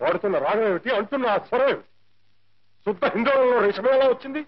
పాడుతున్న రాగం ఏమిటి, అంటున్న ఆ స్వరం ఏమిటి? శుద్ధ హిందోళంలో రేషం ఎలా వచ్చింది?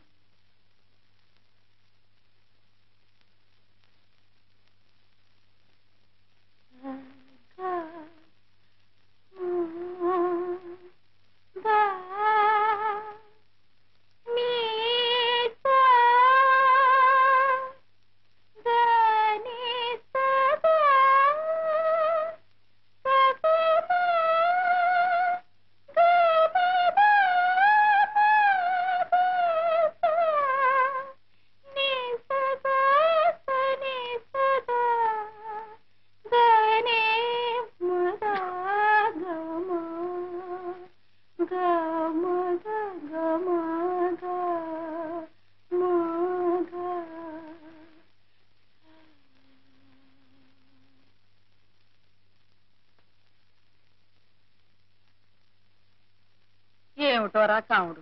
ఏమిటోరా కాముడు,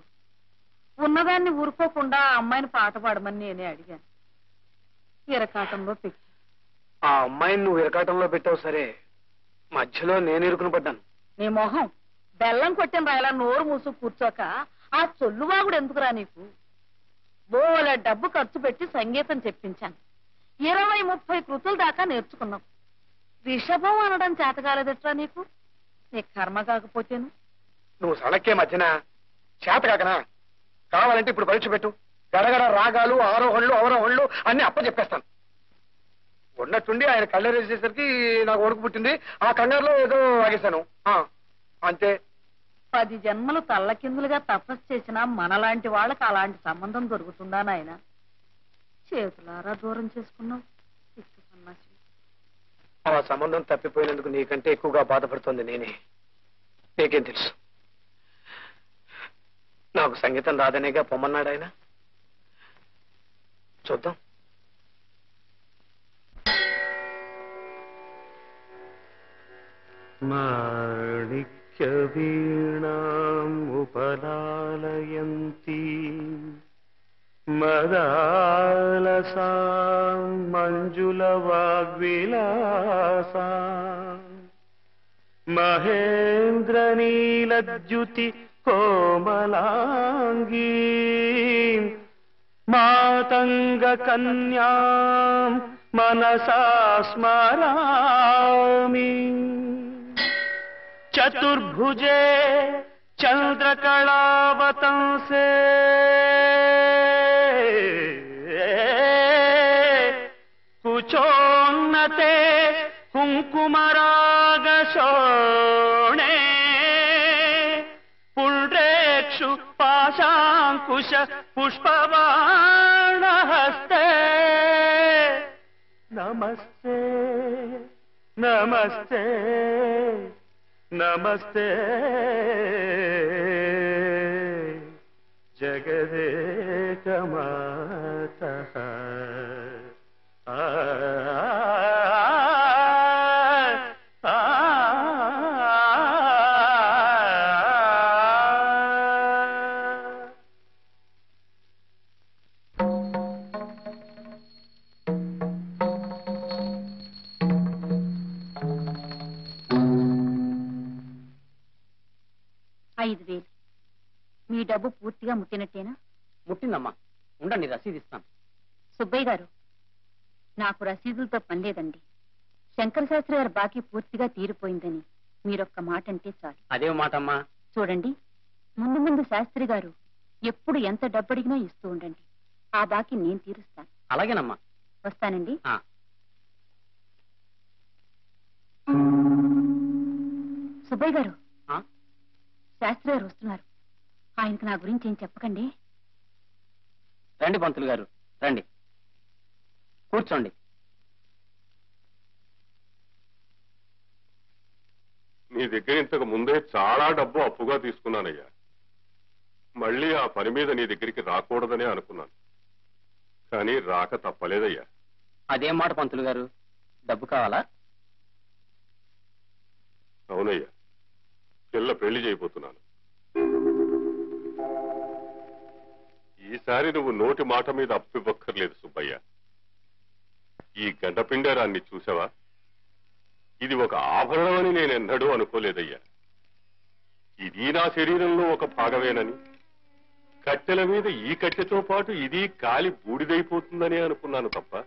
ఉన్నదాన్ని ఊరుకోకుండా ఆ అమ్మాయిని పాట పాడమని నేనే అడిగాను. ఇరకాటంలో పెట్టి ఆ అమ్మాయిని నువ్వు ఇరకాటంలో పెట్టావు సరే, మధ్యలో నేను ఇరుకుని పడ్డాను. నీ మొహం బెల్లం కొట్టిన రాయలా నోరు మూసు కూర్చోక ఆ చొల్లువాగుడు ఎందుకురా నీకు? బోలే డబ్బు ఖర్చు పెట్టి సంగీతం చెప్పించాను. 20-30 కృతుల దాకా నేర్చుకున్నావు. రిషభం అనడం చేతకాలేదట్రా నీకు? నీ కర్మ కాకపోతేను. నువ్వు సడక్కే మధ్యన చేత కాకనా? కావాలంటే ఇప్పుడు పరీక్ష పెట్టు. గడగడ రాగాలు, ఆరోహణలు, అవరోహణలు అన్ని అప్ప చెప్పేస్తాను. ఉన్నట్టుండి ఆయన కళ్ళరేసేసరికి నాకు వణుకు పుట్టింది. ఆ కంగారులో ఏదో ఆగేశాను, అంతే. 10 జన్మలు తల్లకిందులుగా తపస్సు చేసినా మనలాంటి వాళ్ళకి అలాంటి సంబంధం దొరుకుతుందా నాయన? చేతులారా దూరం చేసుకున్నావు. ఆ సంబంధం తప్పిపోయినందుకు నీకంటే ఎక్కువగా బాధపడుతోంది నేనే. నీకేం తెలుసు? నాకు సంగీతం రాదనేగా పొమ్మన్నాడు ఆయన. చూద్దాం. మాణిక్య వీణాం ఉపలాలయంతి మదాలసాం మంజుల వాగ్విలాసాం మహేంద్రనీలద్యుతి కోమలాంగీ మాతంగ కన్యాం మనసా స్మరామి. చతుర్భుజే చంద్రకళావతంసే కుచోన్నతే కుంకుమరాగశోణే పుండ్రేక్షు పాశాంకుశ పుష్పబాణహస్తే నమస్తే నమస్తే నమస్తే జగదేకమాతః. మీ డబ్బు పూర్తిగా ముట్టినట్టేనా? ముట్టిందమ్మా, ఉండండి రసీదు ఇస్తాను. సుబ్బయ్య గారు, నాకు రసీదులతో పని లేదండి. శంకర శాస్త్రి గారి బాకీ పూర్తిగా తీరిపోయిందని మీరొక్క మాట అంటే చాలు. అదే మాటమ్మా. చూడండి, ముందు ముందు శాస్త్రి గారు ఎప్పుడు ఎంత డబ్బు అడిగినా ఇస్తూ ఉండండి. ఆ బాకీ నేను తీరుస్తాను. అలాగేనమ్మా. వస్తానండి. సుబ్బయ్య గారు, శాస్త్రి గారు వస్తున్నారు. ఆయనకు నా గురించి ఏం చెప్పకండి. రండి పంతులు గారు, రండి, కూర్చోండి. నీ దగ్గర ఇంతకు ముందే చాలా డబ్బు అప్పుగా తీసుకున్నానయ్యా. మళ్ళీ ఆ పని మీద నీ దగ్గరికి రాకూడదనే అనుకున్నాను, కానీ రాక తప్పలేదయ్యా. అదేం మాట పంతులు గారు, డబ్బు కావాలా? అవునయ్యా, పిల్ల పెళ్లి చేయబోతున్నాను. ఈసారి నువ్వు నోటి మాట మీద అప్పివ్వక్కర్లేదు సుబ్బయ్య. ఈ గడ్డపిండారాన్ని చూసావా? ఇది ఒక ఆభరణమని నేనెన్నడూ అనుకోలేదయ్యా. ఇది నా శరీరంలో ఒక భాగమేనని, కట్టెల మీద ఈ కట్టెతో పాటు ఇది కాలి బూడిదైపోతుందని అనుకున్నాను తప్ప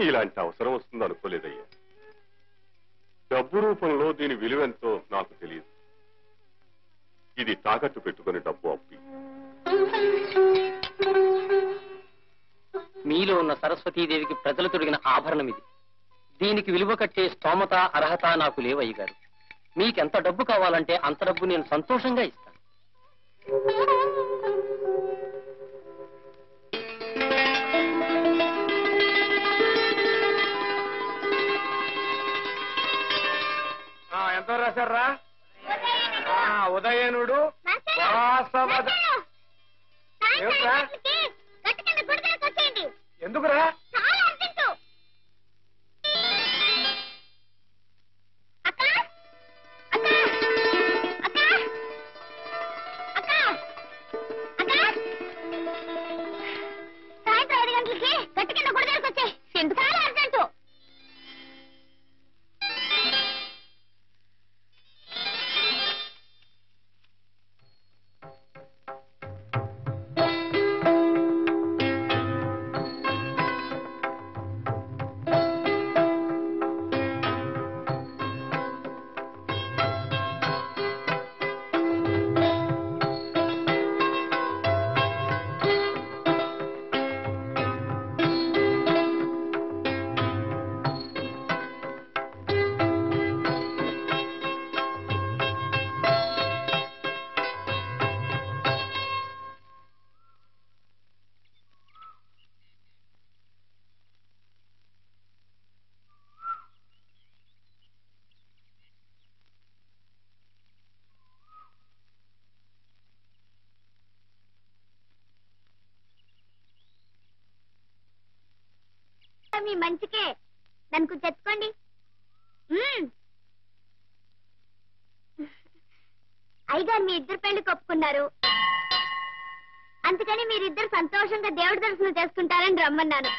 ఇలాంటి అవసరం వస్తుంది అనుకోలేదయ్యా. డబ్బు రూపంలో దీని విలువెంతో నాకు తెలియదు. ఇది తాకట్టు పెట్టుకుని డబ్బు అప్పి. మీలో ఉన్న సరస్వతీదేవికి ప్రజలు తొడిగిన ఆభరణం ఇది. దీనికి విలువ కట్టే స్తోమత అర్హత నాకు లేవయ్య గారు. మీకెంత డబ్బు కావాలంటే అంత డబ్బు నేను సంతోషంగా ఇస్తాను. ఎంత రాశారా? ఉదయనుడు వాసవద. ఏమిట్రా? ఎందుకురా? మీ మంచికే నన్ను కొంచెం తెచ్చుకోండి. అయ్యగారు మీ ఇద్దరు పెళ్లి కొప్పుకున్నారు, అందుకని మీరిద్దరు సంతోషంగా దేవుడి దర్శనం చేసుకుంటారని రమ్మన్నాను.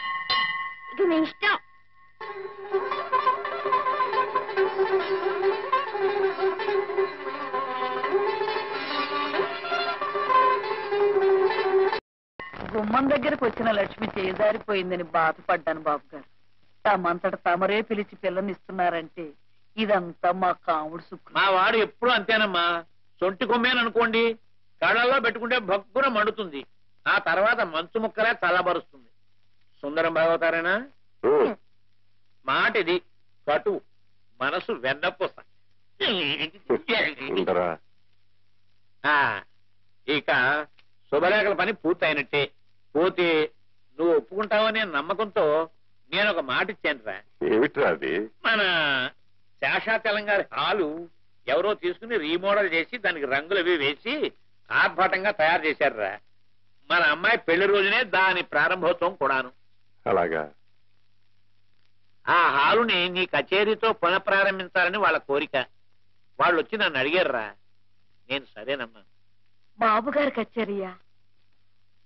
ఇక మీ ఇష్టం. గుమ్మం దగ్గరకు వచ్చిన లక్ష్మి చేజారిపోయిందని బాధపడ్డాను బాబు గారు. తమంతట తమరే పిలిచి పిల్లనిస్తున్నారంటే ఇదంతా మా కాముడు సుఖం. మా వాడు ఎప్పుడు అంతేనమ్మా. సొంటి కొమ్మేననుకోండి, కళ్ళల్లో పెట్టుకుంటే భక్కున మండుతుంది, ఆ తర్వాత మంచు ముక్కలే చల్లబరుస్తుంది. సుందరం బాగవుతారేనా? మాట ఇది కటు, మనసు వెన్నపూస. ఇక శుభలేఖల పని పూర్తయినట్టే. పోతే నువ్వు ఒప్పుకుంటావనే నమ్మకంతో నేను ఒక మాట ఇచ్చానురా. ఏమిట్రా అది? మన శేషాచలం గారి హాలు ఎవరో తీసుకుని రీమోడల్ చేసి దానికి రంగులవి వేసి ఆర్భాటంగా తయారు చేశారురా. మన అమ్మాయి పెళ్లి రోజునే దాని ప్రారంభోత్సవం కూడాను. అలాగా? ఆ హాలుని నీ కచేరీతో పునఃప్రారంభించాలని వాళ్ళ కోరిక. వాళ్ళు వచ్చి నన్ను అడిగారురా. నేను సరేనమ్మా. బాబు గారి కచేరియా?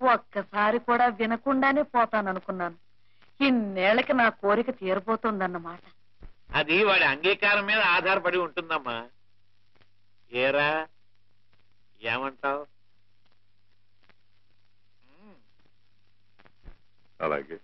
ఒక్కసారి కూడా వినకుండానే పోతాననుకున్నాను. ఇన్నేళ్లకి నా కోరిక తీరబోతోందన్నమాట. అది వాడి అంగీకారం మీద ఆధారపడి ఉంటుందమ్మా. ఏరా ఏమంటావు? అలాగే.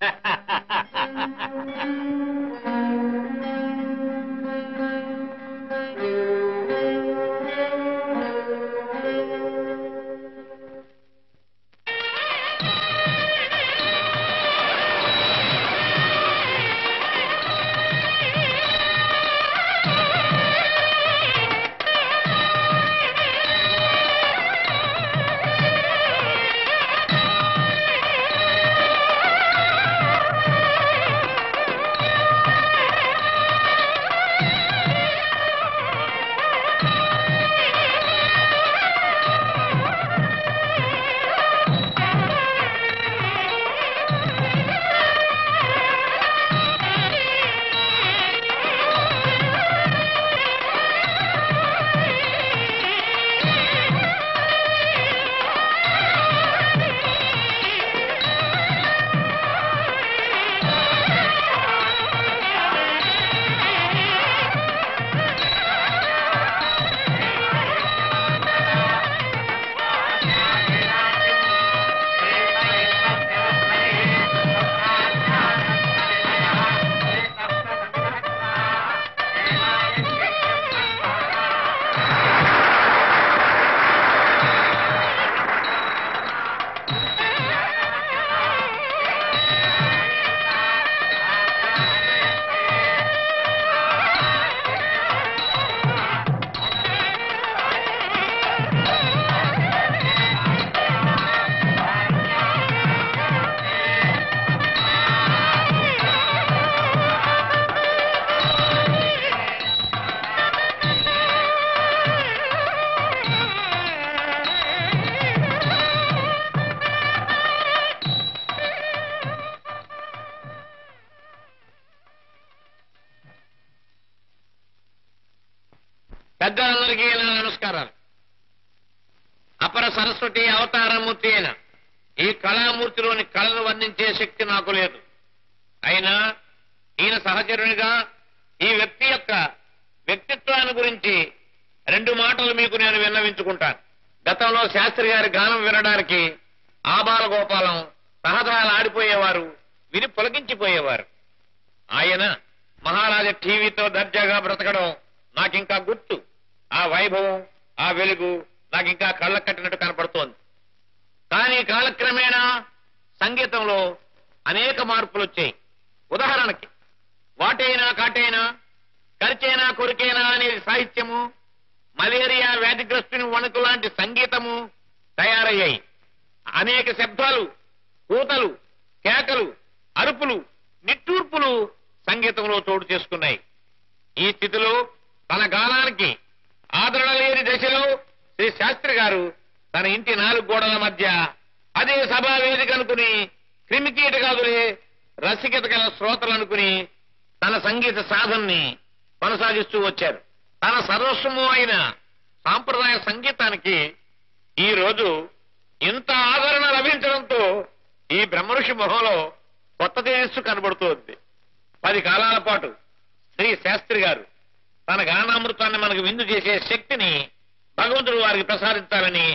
పెద్దలందరికీ నా నమస్కారాలు. అపర సరస్వతి అవతారమూర్తి అయిన ఈ కళామూర్తిలోని కళను వర్ణించే శక్తి నాకు లేదు. అయినా ఈయన సహచరునిగా ఈ వ్యక్తి యొక్క వ్యక్తిత్వాన్ని గురించి 2 మాటలు మీకు నేను విన్నవించుకుంటాను. గతంలో శాస్త్రి గారి గానం వినడానికి ఆబాల గోపాలం సహజాలు ఆడిపోయేవారు, విని పులకించిపోయేవారు. ఆయన మహారాజా టీవీతో దర్జాగా బ్రతకడం నాకింకా గుర్తు. ఆ వైభవం, ఆ వెలుగు నాకింకా కళ్ళ కట్టినట్టు కనపడుతోంది. కానీ కాలక్రమేణా సంగీతంలో అనేక మార్పులు వచ్చాయి. ఉదాహరణకి వాటైనా కాటైనా, కరిచైనా కొరికైనా అనే సాహిత్యము, మలేరియా వ్యాధిగ్రస్తుని వణుకు లాంటి సంగీతము తయారయ్యాయి. అనేక శబ్దాలు, కూతలు, కేకలు, అరుపులు, నిట్టూర్పులు సంగీతంలో చోటు చేసుకున్నాయి. ఈ స్థితిలో తన గానానికి ఆదరణ లేని దశలో శ్రీ శాస్త్రి గారు తన ఇంటి 4 గోడల మధ్య అదే సభా వేదిక అనుకుని, క్రిమికీటకాదులే రసికత గల శ్రోతలు అనుకుని తన సంగీత సాధనని కొనసాగిస్తూ వచ్చారు. తన సర్వస్వము అయిన సాంప్రదాయ సంగీతానికి ఈ రోజు ఇంత ఆదరణ లభించడంతో ఈ బ్రహ్మఋషి మొహంలో కొత్త తేజస్సు కనబడుతోంది. 10 కాలాల పాటు శ్రీ శాస్త్రి గారు తన గానామృతాన్ని మనకు విందు చేసే శక్తిని భగవంతుడు వారికి ప్రసాదించాలని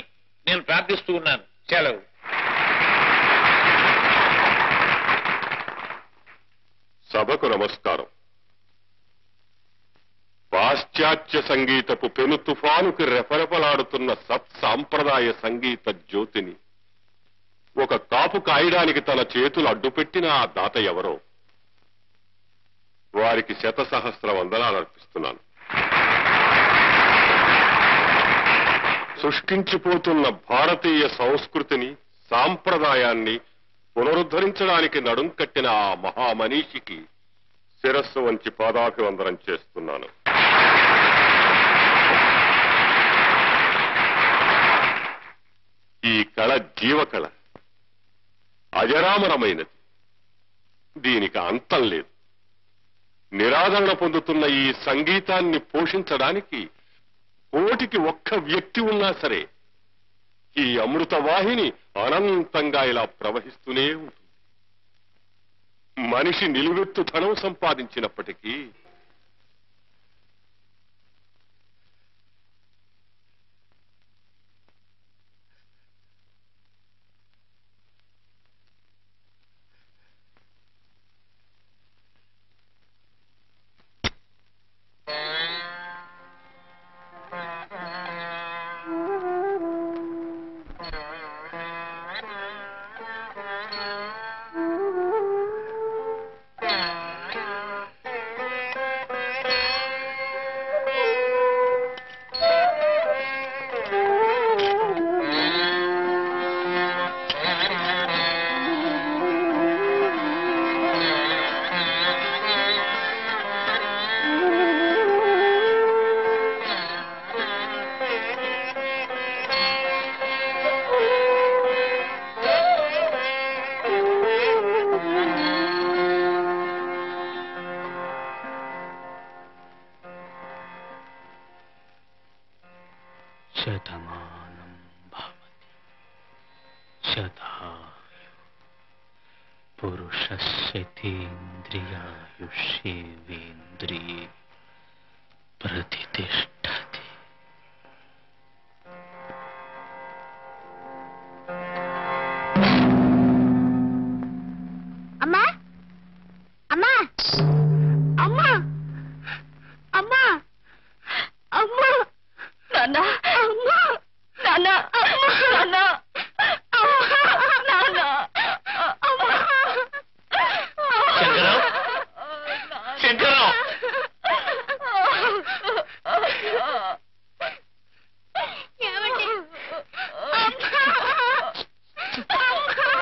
నేను ప్రార్థిస్తూ ఉన్నాను. సెలవు. సభకు నమస్కారం. పాశ్చాత్య సంగీతపు పెను తుఫానుకి రెపరెపలాడుతున్న సత్సాంప్రదాయ సంగీత జ్యోతిని ఒక కాపు కాయడానికి తన చేతులు అడ్డుపెట్టిన ఆ దాత ఎవరో వారికి 100,000 వందనాలు అర్పిస్తున్నాను. సృష్టించిపోతున్న భారతీయ సంస్కృతిని, సాంప్రదాయాన్ని పునరుద్ధరించడానికి నడుం కట్టిన ఆ మహామనీషికి శిరస్సు వంచి పాదాభివందనం చేస్తున్నాను. ఈ కళ జీవకళ, అజరామరమైనది. దీనికి అంతం లేదు. నిరాదరణ పొందుతున్న ఈ సంగీతాన్ని పోషించడానికి కోటికి ఒక్క వ్యక్తి ఉన్నా సరే ఈ అమృత వాహిని అనంతంగా ఇలా ప్రవహిస్తూనే ఉంటుంది. మనిషి నిలువెత్తు ధనం సంపాదించినప్పటికీ శతమానం భవతి శతాయు పురుషస్యేంద్రియాయుష్యేంద్రియే ప్రతిష్ఠ